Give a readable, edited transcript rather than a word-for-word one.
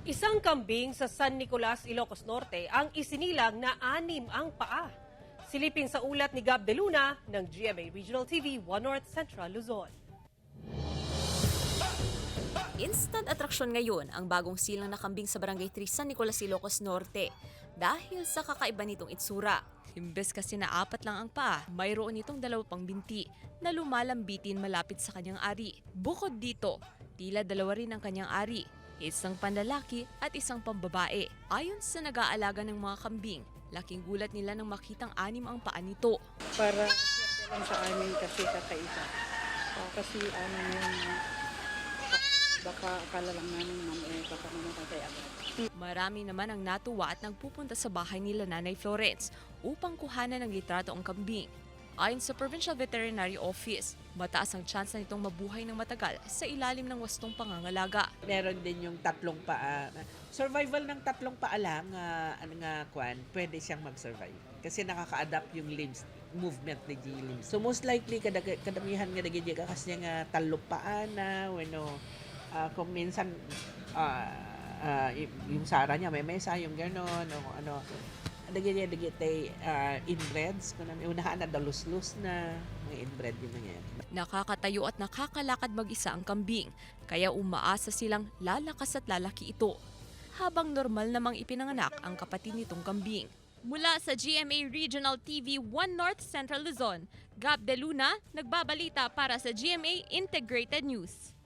Isang kambing sa San Nicolas, Ilocos Norte ang isinilang na 6 ang paa. Silipin sa ulat ni Gab De Luna ng GMA Regional TV 1 North Central Luzon. Instant atraksyon ngayon ang bagong silang na kambing sa Barangay 3 San Nicolas, Ilocos Norte dahil sa kakaiba nitong itsura. Imbes kasi na 4 lang ang paa, mayroon itong 2 pang binti na lumalambitin malapit sa kanyang ari. Bukod dito, tila 2 rin ang kanyang ari, isang panlalaki at isang pambabae. Ayon sa nag-aalaga ng mga kambing, laking gulat nila nang makitang 6 ang paa nito. Para swerte lang sa amin kasi kakaiba. Kasi yung baka akala lang namin baka mamatay agad. Marami naman ang natuwa at nagpupunta sa bahay nila Nanay Florence upang kuhanan ng litrato ang kambing. Ayon sa Provincial Veterinary Office, mataas ang tsansa nitong mabuhay ng matagal sa ilalim ng wastong pangangalaga. Meron din yung 3 paa. Survival ng 3 paa lang, pwede siyang mag-survive. Kasi nakaka-adapt yung limbs, movement ni limbs. So most likely, kadamihan nga nagiging kasi nga 3 paa na, kung minsan, yung sara niya, may mesa, yung gano'n, nagiging inbreds, kung unahan na daluslus na, mga inbred yun na yan. Nakakatayo at nakakalakad mag-isa ang kambing, kaya umaasa silang lalakas at lalaki ito. Habang normal namang ipinanganak ang kapatid nitong kambing. Mula sa GMA Regional TV 1 North Central Luzon, Gab De Luna, nagbabalita para sa GMA Integrated News.